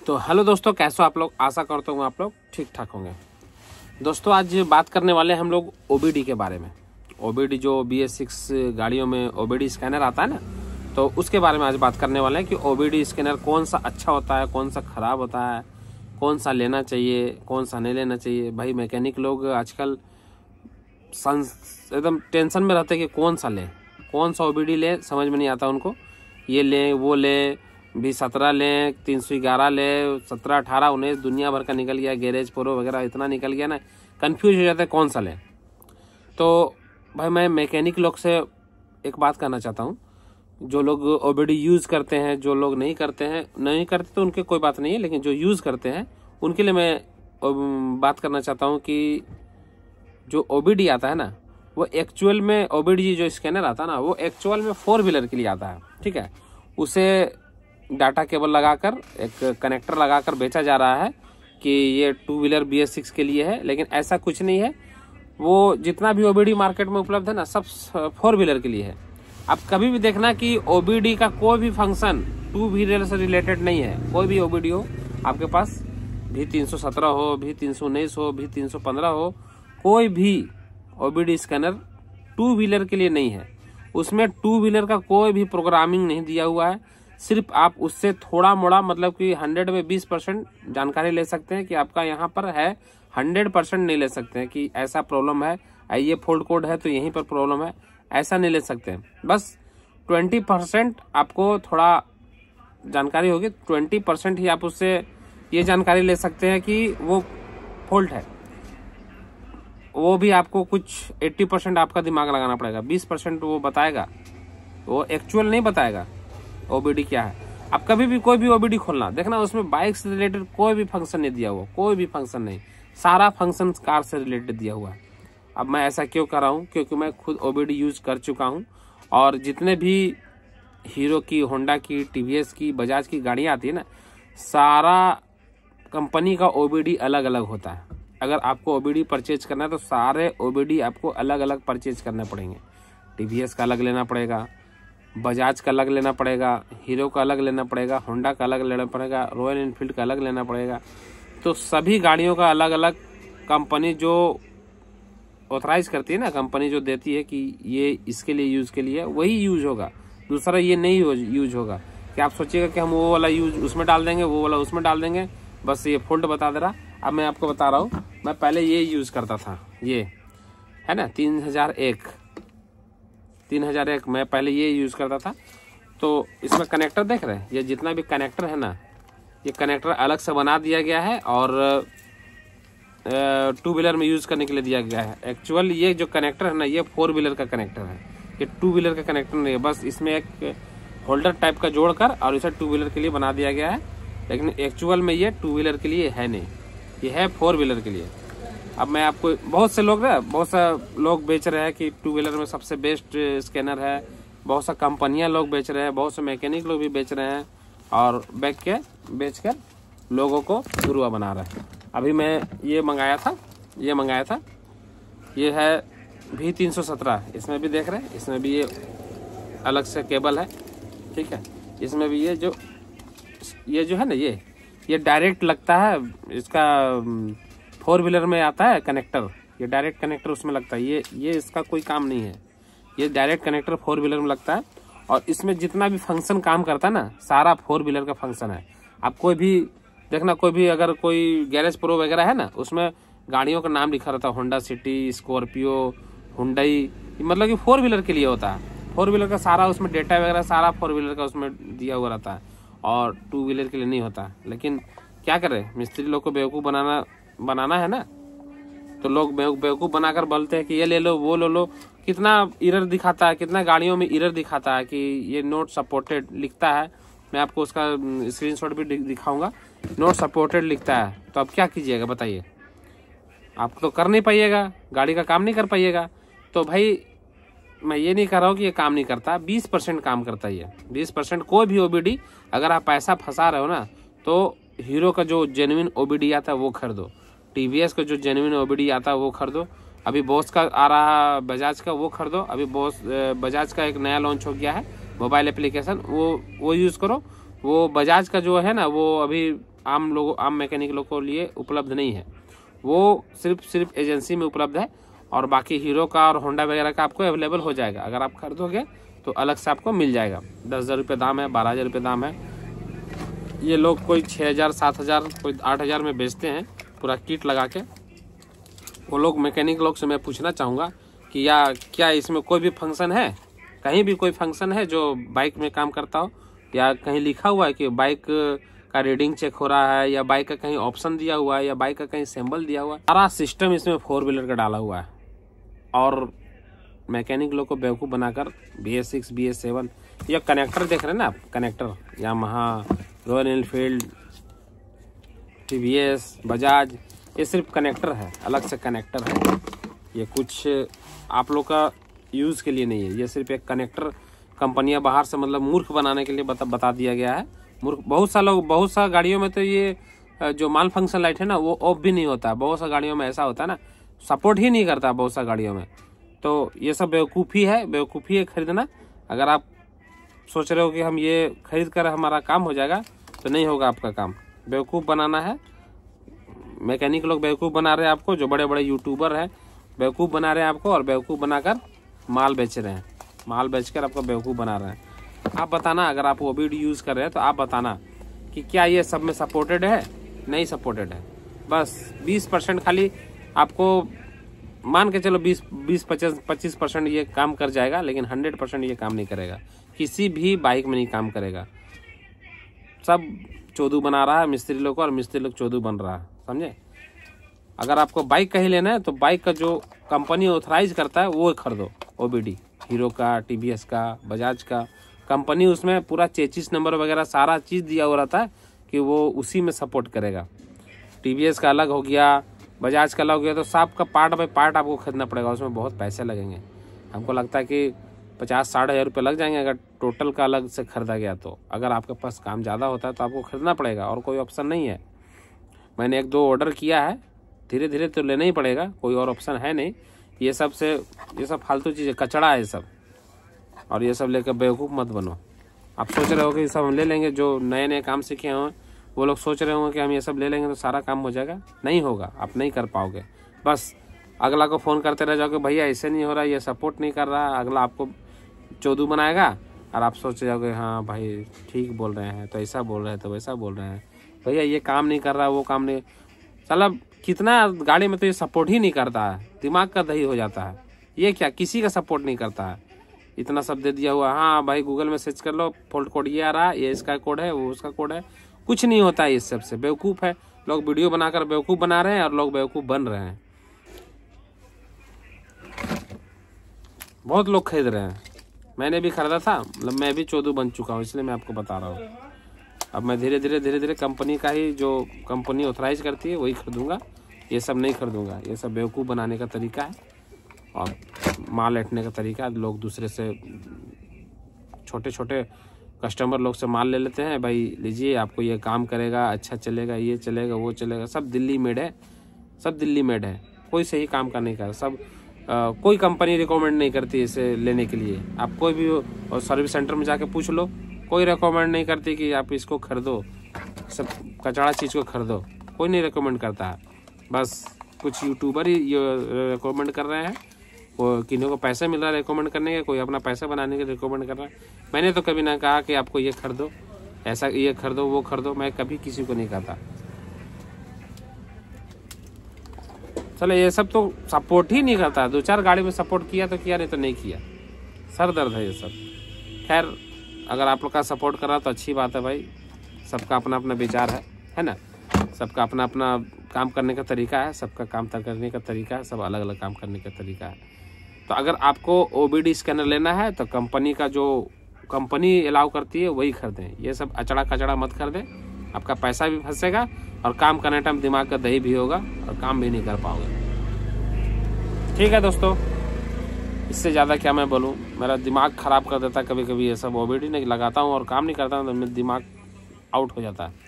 तो हेलो दोस्तों, कैसे हो आप लोग। आशा करता हूँ आप लोग ठीक ठाक होंगे। दोस्तों आज बात करने वाले हैं हम लोग ओबीडी के बारे में। ओबीडी जो BS6 गाड़ियों में ओबीडी स्कैनर आता है ना, तो उसके बारे में आज बात करने वाले हैं कि ओबीडी स्कैनर कौन सा अच्छा होता है, कौन सा खराब होता है, कौन सा लेना चाहिए, कौन सा नहीं लेना चाहिए। भाई मैकेनिक लोग आजकल एकदम टेंशन में रहते हैं कि कौन सा लें, कौन सा ओबीडी लें, समझ में नहीं आता उनको। ये लें वो लें, V17 लें, 311 लें, 17, 18, 19 दुनिया भर का निकल गया, गैरेज प्रो वगैरह इतना निकल गया ना, कंफ्यूज हो जाते हैं कौन सा लें। तो भाई मैं मैकेनिक लोग से एक बात करना चाहता हूँ, जो लोग ओबीडी यूज़ करते हैं, जो लोग नहीं करते तो उनके कोई बात नहीं है, लेकिन जो यूज़ करते हैं उनके लिए मैं बात करना चाहता हूँ कि जो ओबीडी आता है ना, वो एक्चुअल में ओबीडी जो स्कैनर आता है ना, वो एक्चुअल में 4 व्हीलर के लिए आता है। ठीक है, उसे डाटा केबल लगाकर एक कनेक्टर लगाकर बेचा जा रहा है कि ये 2 व्हीलर BS6 के लिए है, लेकिन ऐसा कुछ नहीं है। वो जितना भी ओबीडी मार्केट में उपलब्ध है ना, सब 4 व्हीलर के लिए है। आप कभी भी देखना कि ओबीडी का कोई भी फंक्शन 2 व्हीलर से रिलेटेड नहीं है। कोई भी ओबीडी हो आपके पास, V317 हो, V319 हो, V315 हो, कोई भी ओबीडी स्कैनर 2 व्हीलर के लिए नहीं है। उसमें 2 व्हीलर का कोई भी प्रोग्रामिंग नहीं दिया हुआ है। सिर्फ आप उससे थोड़ा मोड़ा, मतलब कि 100 में 20% जानकारी ले सकते हैं कि आपका यहाँ पर है। 100% नहीं ले सकते हैं कि ऐसा प्रॉब्लम है, ये फॉल्ट कोड है तो यहीं पर प्रॉब्लम है, ऐसा नहीं ले सकते हैं। बस 20% आपको थोड़ा जानकारी होगी, 20% ही आप उससे ये जानकारी ले सकते हैं कि वो फॉल्ट है। वो भी आपको कुछ 80% आपका दिमाग लगाना पड़ेगा, 20% वो बताएगा, वो एक्चुअल नहीं बताएगा ओबीडी क्या है। आप कभी भी कोई भी ओबीडी खोलना देखना, उसमें बाइक से रिलेटेड कोई भी फंक्शन नहीं दिया हुआ, कोई भी फंक्शन नहीं, सारा फंक्शन कार से रिलेटेड दिया हुआ है। अब मैं ऐसा क्यों कर रहा हूँ, क्योंकि मैं खुद ओबीडी यूज कर चुका हूँ, और जितने भी हीरो की, होंडा की, TVS की, बजाज की गाड़ियाँ आती है ना, सारा कंपनी का ओबीडी अलग अलग होता है। अगर आपको ओबीडी परचेज करना है तो सारे ओबीडी आपको अलग अलग परचेज करने पड़ेंगे। TVS का अलग लेना पड़ेगा, बजाज का अलग लेना पड़ेगा, हीरो का अलग लेना पड़ेगा, होंडा का अलग लेना पड़ेगा, रॉयल एनफील्ड का अलग लेना पड़ेगा। तो सभी गाड़ियों का अलग अलग कंपनी जो ऑथराइज करती है ना, कंपनी जो देती है कि ये इसके लिए यूज के लिए, वही यूज होगा, दूसरा ये नहीं यूज होगा। कि आप सोचिएगा कि हम वो वाला यूज उसमें डाल देंगे, वो वाला उसमें डाल देंगे, बस ये फॉल्ट बता दे रहा। अब मैं आपको बता रहा हूँ, मैं पहले ये यूज करता था, ये है ना 3001 मैं पहले ये यूज करता था। तो इसमें कनेक्टर देख रहे हैं, ये जितना भी कनेक्टर है ना, ये कनेक्टर अलग से बना दिया गया है और 2 व्हीलर में यूज करने के लिए दिया गया है। एक्चुअल ये जो कनेक्टर है ना, ये 4 व्हीलर का कनेक्टर है, ये 2 व्हीलर का कनेक्टर नहीं है। बस इसमें एक होल्डर टाइप का जोड़कर और इसे 2 व्हीलर के लिए बना दिया गया है, लेकिन एक्चुअल में ये 2 व्हीलर के लिए है नहीं, ये है 4 व्हीलर के लिए। अब मैं आपको, बहुत से लोग बेच रहे हैं कि 2 व्हीलर में सबसे बेस्ट स्कैनर है, बहुत सा कंपनियां लोग बेच रहे हैं, बहुत से मैकेनिक लोग भी बेच रहे हैं, और बेचकर लोगों को गुरुआ बना रहे हैं। अभी मैं ये मंगाया था, ये है V317, इसमें भी देख रहे हैं, इसमें भी ये अलग से केबल है। ठीक है, इसमें भी ये जो है ना, ये डायरेक्ट लगता है, इसका 4 व्हीलर में आता है कनेक्टर, ये डायरेक्ट कनेक्टर उसमें लगता है। ये इसका कोई काम नहीं है, ये डायरेक्ट कनेक्टर 4 व्हीलर में लगता है। और इसमें जितना भी फंक्शन काम करता है ना, सारा 4 व्हीलर का फंक्शन है। आप कोई भी देखना, अगर कोई गैरेज प्रो वगैरह है ना, उसमें गाड़ियों का नाम लिखा रहता है, होंडा सिटी, स्कॉर्पियो, हुंडई, मतलब कि 4 व्हीलर के लिए होता है। 4 व्हीलर का सारा उसमें डेटा वगैरह सारा 4 व्हीलर का उसमें दिया हुआ रहता है, और 2 व्हीलर के लिए नहीं होता। लेकिन क्या करें, मिस्त्री लोग को बेवकूफ़ बनाना है ना, तो लोग बेवकूफ़ बनाकर बोलते हैं कि ये ले लो, वो ले लो। कितना एरर दिखाता है, कितना गाड़ियों में एरर दिखाता है कि ये नॉट सपोर्टेड लिखता है। मैं आपको उसका स्क्रीनशॉट भी दिखाऊंगा, नॉट सपोर्टेड लिखता है। तो अब क्या कीजिएगा बताइए, आप तो कर नहीं पाइएगा, गाड़ी का काम नहीं कर पाइएगा। तो भाई मैं ये नहीं कर रहा हूँ कि ये काम नहीं करता, 20% काम करता है ये 20%। कोई भी ओबीडी अगर आप पैसा फंसा रहे हो ना, तो हीरो का जो जेन्युइन ओबीडी आता है वो खरीदो, TVS का जो जेन्युइन ओबीडी आता है वो खरीदो। अभी बॉस का आ रहा, बजाज का, वो खरीदो। अभी बजाज का एक नया लॉन्च हो गया है मोबाइल एप्लीकेशन, वो यूज़ करो। वो बजाज का जो है ना, वो अभी आम मैकेनिक लोग को लिए उपलब्ध नहीं है। वो सिर्फ एजेंसी में उपलब्ध है, और बाकी हीरो का और होंडा वगैरह का आपको अवेलेबल हो जाएगा। अगर आप खरीदोगे तो अलग से आपको मिल जाएगा। 10,000 रुपये दाम है, 12,000 रुपये दाम है। ये लोग कोई 6,000, 7,000, कोई 8,000 में बेचते हैं पूरा किट लगा के। वो लोग मैकेनिक लोग से मैं पूछना चाहूँगा कि क्या इसमें कोई भी फंक्शन है, कहीं भी कोई फंक्शन है जो बाइक में काम करता हो, या कहीं लिखा हुआ है कि बाइक का रीडिंग चेक हो रहा है, या बाइक का कहीं ऑप्शन दिया हुआ है, या बाइक का कहीं सिंबल दिया हुआ है। सारा सिस्टम इसमें 4 व्हीलर का डाला हुआ है। और मैकेनिक लोग को बेवकूफ़ बनाकर BS6, BS7, ये कनेक्टर देख रहे हैं ना आप, connector Yamaha, royal Enfield, TVS, Bajaj, ये सिर्फ कनेक्टर है, अलग से कनेक्टर है। ये कुछ आप लोग का यूज़ के लिए नहीं है, ये सिर्फ एक कनेक्टर कंपनियां बाहर से मतलब मूर्ख बनाने के लिए बता दिया गया है। मूर्ख बहुत सा गाड़ियों में तो ये जो माल फंक्शन लाइट है ना, वो ऑफ भी नहीं होता है। बहुत सा गाड़ियों में ऐसा होता है ना, सपोर्ट ही नहीं करता बहुत सा गाड़ियों में। तो ये सब बेवकूफ़ी है खरीदना। अगर आप सोच रहे हो कि हम ये खरीद कर हमारा काम हो जाएगा, तो नहीं होगा आपका काम। बेवकूफ़ बनाना है, मैकेनिक लोग बेवकूफ़ बना रहे हैं आपको, जो बड़े बड़े यूट्यूबर हैं बेवकूफ़ बना रहे हैं आपको, और बेवकूफ़ बनाकर माल बेच रहे हैं, माल बेचकर आपको बेवकूफ़ बना रहे हैं। आप बताना, अगर आप OBD यूज़ कर रहे हैं तो आप बताना कि क्या ये सब में सपोर्टेड है, नहीं सपोर्टेड है। बस 20% खाली आपको मान के चलो, 20-25% ये काम कर जाएगा, लेकिन 100% ये काम नहीं करेगा। किसी भी बाइक में नहीं काम करेगा। सब चोदू बना रहा है मिस्त्री लोग को, और मिस्त्री लोग चोदू बन रहा है, समझे। अगर आपको बाइक का ही लेना है तो बाइक का जो कंपनी ऑथराइज करता है वो खरीदो। OBD हीरो का, TVS का, बजाज का, कंपनी उसमें पूरा चेचिस नंबर वगैरह सारा चीज़ दिया हो रहता है कि वो उसी में सपोर्ट करेगा। TVS का अलग हो गया, बजाज का अलग हो गया, तो सब का पार्ट बाई पार्ट आपको खरीदना पड़ेगा। उसमें बहुत पैसे लगेंगे। हमको लगता है कि 50-60 हज़ार रुपये लग जाएंगे अगर टोटल का अलग से खरीदा गया तो। अगर आपके पास काम ज़्यादा होता है तो आपको खरीदना पड़ेगा, और कोई ऑप्शन नहीं है। मैंने 1-2 ऑर्डर किया है, धीरे धीरे तो लेना ही पड़ेगा, कोई और ऑप्शन है नहीं। ये सब फालतू चीज़ें, कचड़ा है ये सब, और ये सब लेकर बेवकूफ़ मत बनो। आप सोच रहे हो कि सब हम ले लेंगे, जो नए नए काम सीखे हों वो लोग सोच रहे होंगे कि हम ये सब ले लेंगे तो सारा काम हो जाएगा। नहीं होगा, आप नहीं कर पाओगे। बस अगला को फ़ोन करते रह जाओगे, भैया ऐसे नहीं हो रहा, ये सपोर्ट नहीं कर रहा। अगला आपको चोदू बनाएगा, और आप सोच जाओगे हाँ भाई ठीक बोल रहे हैं, तो ऐसा बोल रहे हैं, तो वैसा बोल रहे हैं। भैया ये काम नहीं कर रहा, वो काम नहीं, मतलब कितना गाड़ी में तो ये सपोर्ट ही नहीं करता है, दिमाग का दही हो जाता है। ये क्या किसी का सपोर्ट नहीं करता है, इतना सब दे दिया हुआ। हाँ भाई गूगल में सर्च कर लो, फॉल्ट कोड ये आ रहा है, ये इसका कोड है, वो उसका कोड है। कुछ नहीं होता है इस सब से। बेवकूफ़ है लोग, वीडियो बनाकर बेवकूफ़ बना रहे हैं, और लोग बेवकूफ़ बन रहे हैं। बहुत लोग खरीद रहे हैं, मैंने भी खरीदा था, मतलब मैं भी चोदू बन चुका हूँ, इसलिए मैं आपको बता रहा हूँ। अब मैं धीरे धीरे कंपनी का ही, जो कंपनी ऑथराइज करती है वही खरीदूंगा। ये सब नहीं खरीदूंगा। ये सब बेवकूफ़ बनाने का तरीका है, और माल ऐंठने का तरीका। लोग दूसरे से, छोटे छोटे कस्टमर लोग से माल ले लेते हैं। भाई लीजिए, आपको ये काम करेगा, अच्छा चलेगा, ये चलेगा, वो चलेगा। सब दिल्ली मेड है, सब दिल्ली मेड है। कोई सही काम का नहीं कर सब। कोई कंपनी रिकमेंड नहीं करती इसे लेने के लिए। आप कोई भी सर्विस सेंटर में जाके पूछ लो, कोई रिकमेंड नहीं करती कि आप इसको खरीदो, सब कचड़ा चीज़ को खरीदो, कोई नहीं रिकमेंड करता है। बस कुछ यूट्यूबर ही ये रिकमेंड कर रहे हैं, वो किन्हीं को पैसे मिल रहा है रिकमेंड करने के, कोई अपना पैसा बनाने के रिकमेंड कर रहा है। मैंने तो कभी ना कहा कि आपको ये खरीदो, ऐसा ये खरीदो, वो खरीदो। मैं कभी किसी को नहीं कहता। चलो ये सब तो सपोर्ट ही नहीं करता। 2-4 गाड़ी में सपोर्ट किया तो किया, नहीं तो नहीं किया। सर दर्द है ये सब। खैर अगर आप लोग का सपोर्ट कर रहा तो अच्छी बात है भाई। सबका अपना अपना विचार है ना। सबका अपना अपना काम करने का तरीका है, सबका काम करने का तरीका है, सब अलग अलग काम करने का तरीका है। तो अगर आपको OBD स्कैनर लेना है तो कंपनी का, जो कंपनी अलाउ करती है वही खरीदें। ये सब अचड़ा कचड़ा मत खरीदें, आपका पैसा भी फंसेगा और काम करने टाइम दिमाग का दही भी होगा और काम भी नहीं कर पाओगे। ठीक है दोस्तों, इससे ज़्यादा क्या मैं बोलूँ। मेरा दिमाग ख़राब कर देता कभी कभी ये सब। OBD नहीं लगाता हूँ और काम नहीं करता हूँ तो मेरा दिमाग आउट हो जाता है।